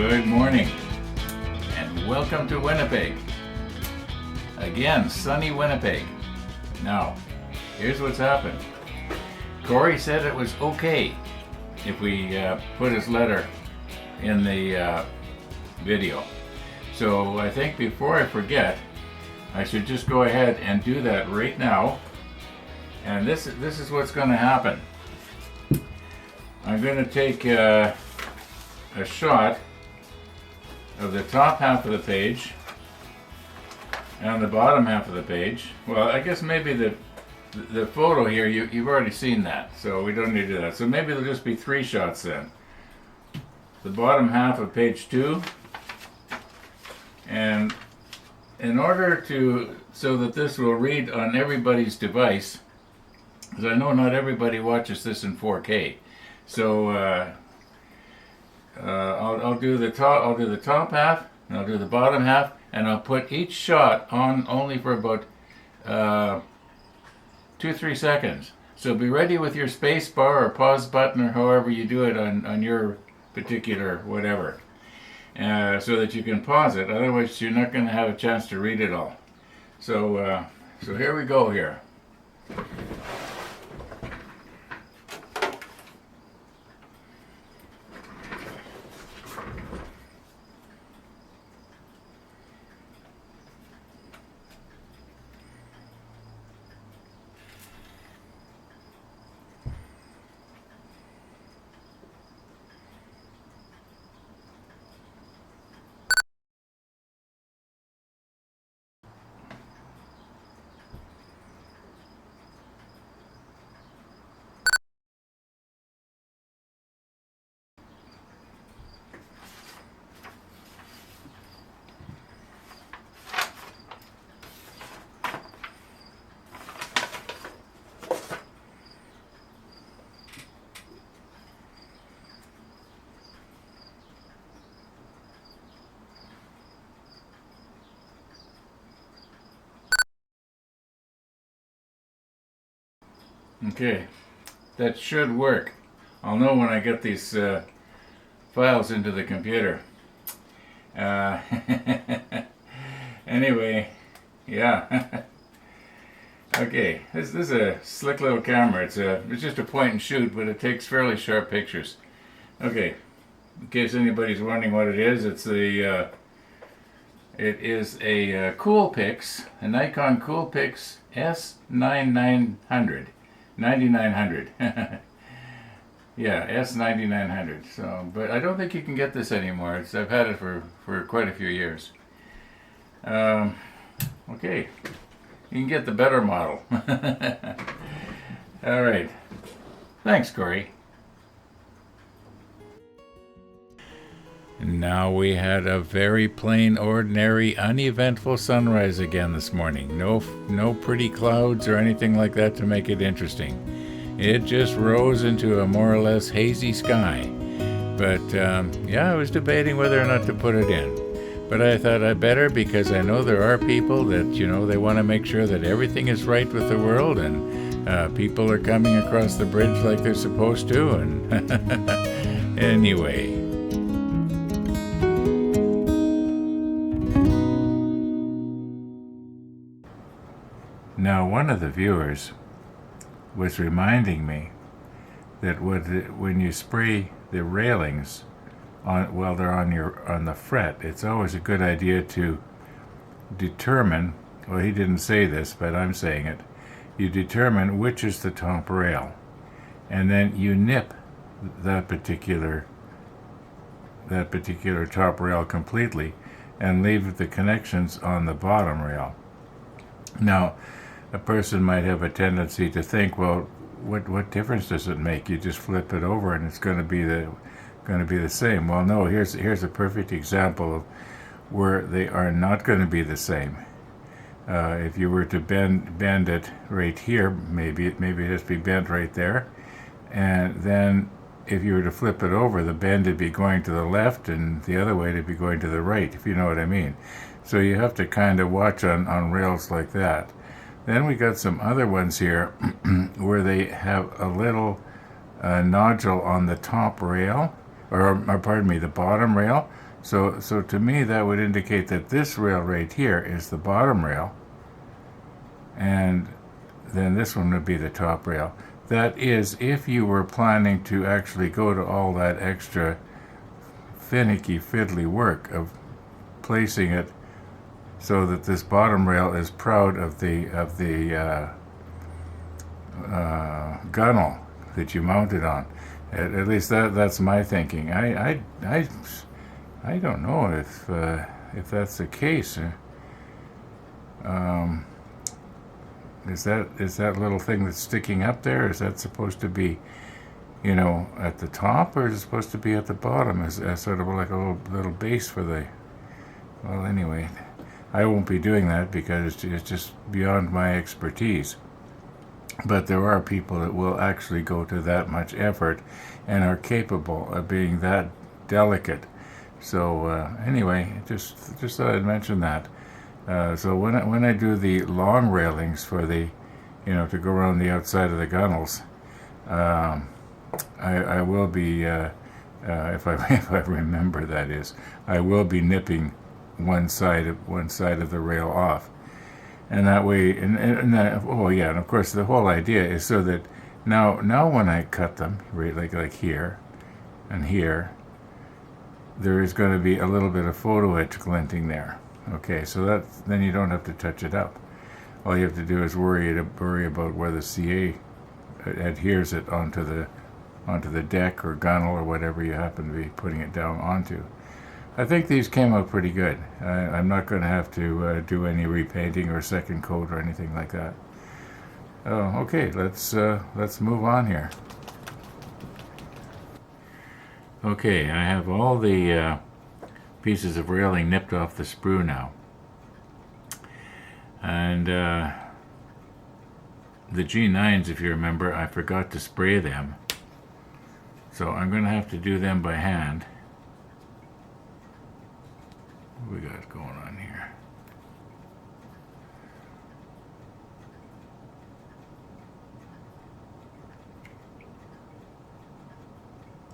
Good morning, and welcome to Winnipeg. Again, sunny Winnipeg. Now, here's what's happened. Corey said it was okay if we put his letter in the video. So I think before I forget, I should just go ahead and do that right now. And this is what's going to happen. I'm going to take a shot of the top half of the page and the bottom half of the page. Well, I guess maybe the photo here, you've already seen that, so we don't need to do that. So maybe there'll just be 3 shots then. The bottom half of page 2, and in order so that this will read on everybody's device, because I know not everybody watches this in 4K, so I'll do the top half, and I'll do the bottom half, and I'll put each shot on only for about 2-3 seconds. So be ready with your space bar or pause button or however you do it on your particular whatever, so that you can pause it. Otherwise, you're not going to have a chance to read it all. So here we go here. Okay, that should work. I'll know when I get these files into the computer. Anyway, yeah. Okay, this is a slick little camera. It's just a point and shoot, but it takes fairly sharp pictures. Okay, in case anybody's wondering what it is, it is a Coolpix, a Nikon Coolpix S9900. 9900. Yeah, S9900. So, but I don't think you can get this anymore. I've had it for quite a few years. Okay, you can get the better model. All right. Thanks, Corey. Now we had a very plain, ordinary, uneventful sunrise again this morning. No pretty clouds or anything like that to make it interesting. It just rose into a more or less hazy sky. But yeah, I was debating whether or not to put it in. But I thought I better, because I know there are people that, they want to make sure that everything is right with the world, and people are coming across the bridge like they're supposed to, and anyway. Now, one of the viewers was reminding me that when you spray the railings while they're on the fret, it's always a good idea to determine. Well, he didn't say this, but I'm saying it. You determine which is the top rail, and then you nip that particular top rail completely, and leave the connections on the bottom rail. Now, a person might have a tendency to think, well, what difference does it make? You just flip it over and it's going to be the same. Well, no. Here's a perfect example of where they are not going to be the same. If you were to bend it right here, maybe it has to be bent right there, and then if you were to flip it over, the bend would be going to the left and the other way to be going to the right, if you know what I mean. So you have to kind of watch on rails like that. Then we got some other ones here where they have a little nodule on the top rail, or pardon me, the bottom rail, So to me, that would indicate that this rail right here is the bottom rail, and then this one would be the top rail. That is, if you were planning to actually go to all that extra finicky fiddly work of placing it so that this bottom rail is proud of the gunnel that you mounted on. At least that's my thinking. I don't know if that's the case. Is that little thing that's sticking up there? Is that supposed to be, at the top, or is it supposed to be at the bottom as sort of like a little base for the? Well, anyway, I won't be doing that because it's just beyond my expertise. But there are people that will actually go to that much effort and are capable of being that delicate. So anyway, just thought I'd mention that. So when I do the long railings for the, to go around the outside of the gunnels, I will be, if I remember, that is, I will be nipping one side of the rail off, and that way, and of course the whole idea is so that now when I cut them, right, like here and here, there is going to be a little bit of photo etch glinting there. Okay, so then you don't have to touch it up. All you have to do is worry about where the CA adheres it onto the deck or gunnel or whatever you happen to be putting it down onto. I think these came out pretty good. I'm not going to have to do any repainting or second coat or anything like that. Oh, okay, let's move on here. Okay, I have all the pieces of railing nipped off the sprue now, and the G9s, if you remember, I forgot to spray them, so I'm going to have to do them by hand. What we got going on here?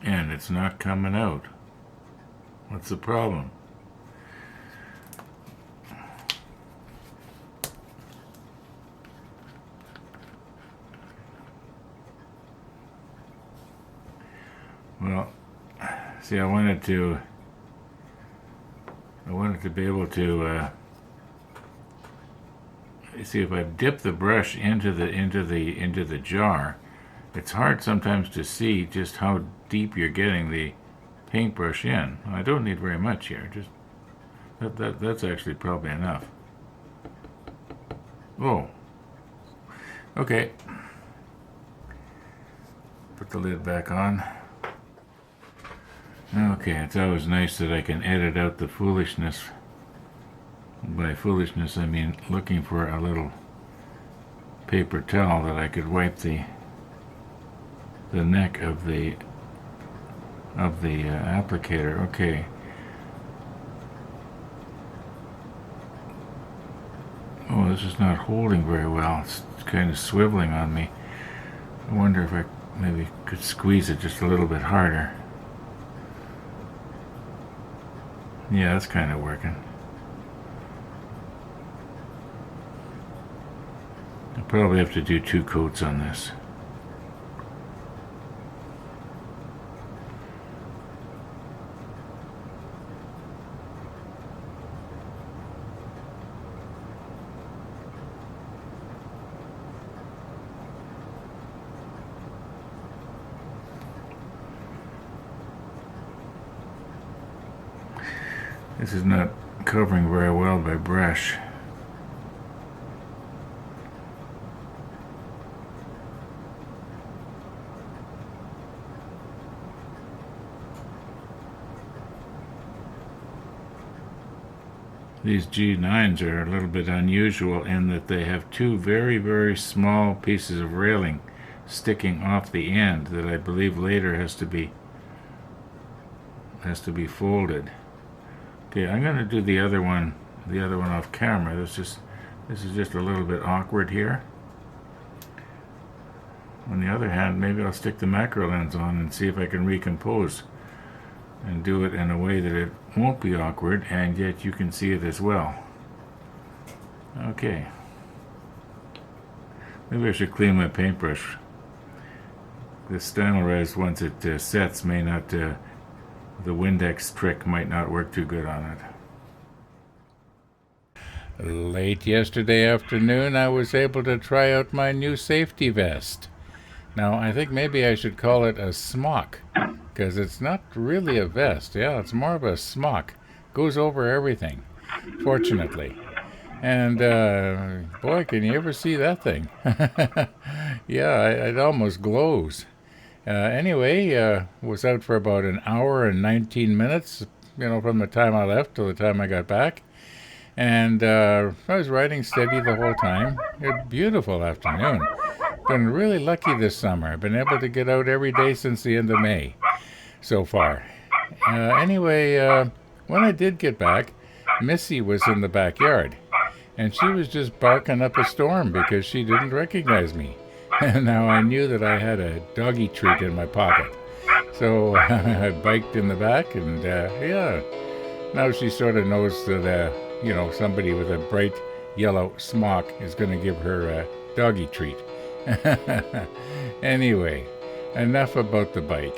And it's not coming out. What's the problem? Well, see, I wanted to be able to see if I dip the brush into the jar. It's hard sometimes to see just how deep you're getting the paintbrush in. I don't need very much here. Just that's actually probably enough. Oh, okay. Put the lid back on. Okay, it's always nice that I can edit out the foolishness. By foolishness, I mean looking for a little paper towel that I could wipe the neck of the applicator. Okay. Oh, this is not holding very well. It's kind of swiveling on me. I wonder if I maybe could squeeze it just a little bit harder. Yeah, that's kind of working. I'll probably have to do 2 coats on this. This is not covering very well by brush. These G9s are a little bit unusual in that they have 2 very, very small pieces of railing sticking off the end that I believe later has to be folded. Okay, I'm going to do the other one off camera. This is just a little bit awkward here. On the other hand, maybe I'll stick the macro lens on and see if I can recompose and do it in a way that it won't be awkward, and yet you can see it as well. Okay. Maybe I should clean my paintbrush. The Stynylrez, once it sets, may not, the Windex trick might not work too good on it. Late yesterday afternoon, I was able to try out my new safety vest. Now, I think maybe I should call it a smock, because it's not really a vest. Yeah, it's more of a smock. Goes over everything, fortunately. And, boy, can you ever see that thing? Yeah, it almost glows. Anyway, was out for about an hour and 19 minutes, from the time I left till the time I got back. And I was riding steady the whole time. A beautiful afternoon. Been really lucky this summer. I've been able to get out every day since the end of May so far. Anyway, when I did get back, Missy was in the backyard. And she was just barking up a storm because she didn't recognize me. And now I knew that I had a doggy treat in my pocket. So I biked in the back, and yeah, now she sort of knows that, somebody with a bright yellow smock is going to give her a doggy treat. Anyway, enough about the bike.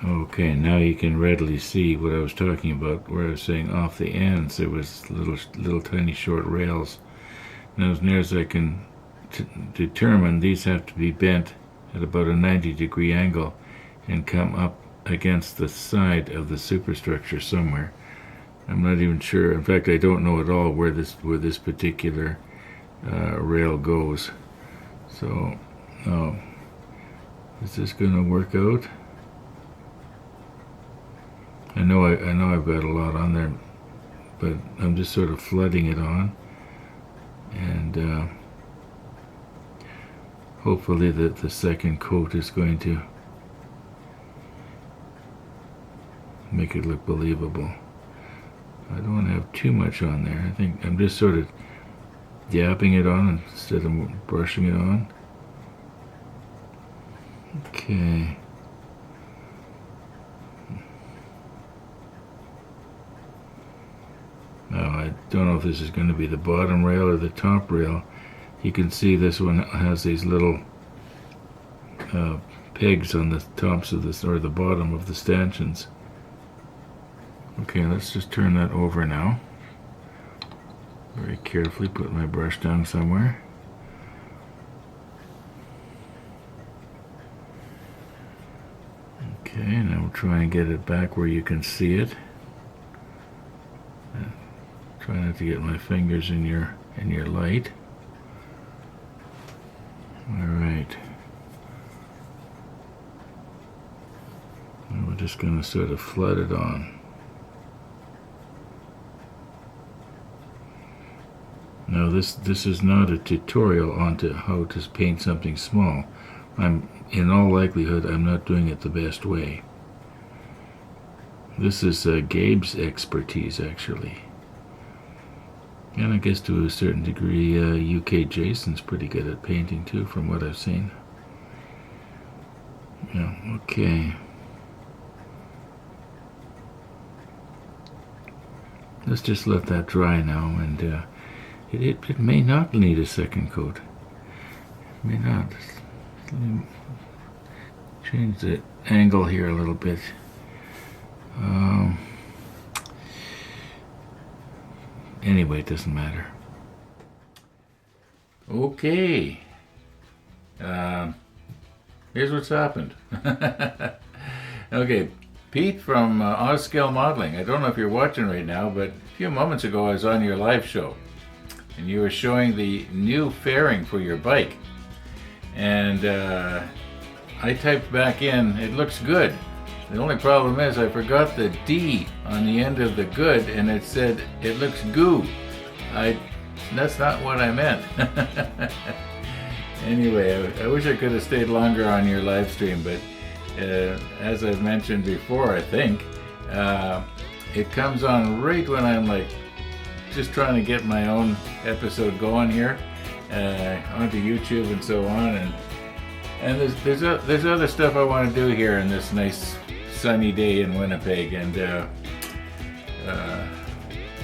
Okay, now you can readily see what I was talking about, where I was saying off the ends there was little tiny short rails. Now, as near as I can determine, these have to be bent at about a 90-degree angle and come up against the side of the superstructure somewhere. I'm not even sure. In fact, I don't know at all where this particular rail goes. So, is this going to work out? I know I've got a lot on there, but I'm just sort of flooding it on, and hopefully that the second coat is going to make it look believable. I don't want to have too much on there. I think I'm just sort of dabbing it on instead of brushing it on. Okay. Now, I don't know if this is going to be the bottom rail or the top rail. You can see this one has these little pegs on the tops of this, or the bottom of the stanchions. Okay, let's just turn that over now. Very carefully put my brush down somewhere. Okay, now we'll try and get it back where you can see it. Try not to get my fingers in your light. All right. And we're just going to sort of flood it on. Now this is not a tutorial onto how to paint something small. In all likelihood, I'm not doing it the best way. This is Gabe's expertise, actually. And I guess to a certain degree, UK Jason's pretty good at painting too, from what I've seen. Yeah, okay. Let's just let that dry now, and it may not need a second coat. It may not. Let me change the angle here a little bit. Anyway, it doesn't matter. Okay. Here's what's happened. Okay, Pete from Oscale Modeling. I don't know if you're watching right now, but a few moments ago I was on your live show, and you were showing the new fairing for your bike. And I typed back in, it looks good. The only problem is I forgot the D on the end of the good, and it said it looks goo. That's not what I meant. Anyway, I wish I could have stayed longer on your live stream, but as I've mentioned before, I think it comes on right when I'm like just trying to get my own episode going here onto YouTube and so on, and there's other stuff I want to do here in this nice sunny day in Winnipeg, and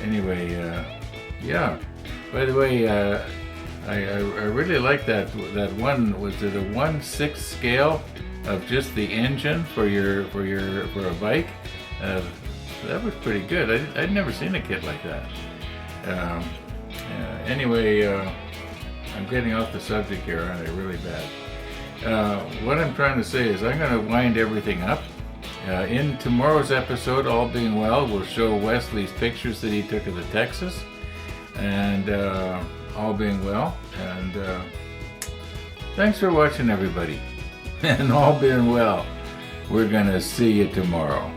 anyway, yeah. By the way, I really like that one. Was it a 1/6 scale of just the engine for a bike? That was pretty good. I'd never seen a kit like that. Anyway, I'm getting off the subject here, aren't I? Really bad. What I'm trying to say is I'm going to wind everything up. In tomorrow's episode, all being well, we'll show Wesley's pictures that he took of the Texas, and all being well. And thanks for watching, everybody. And all being well, we're going to see you tomorrow.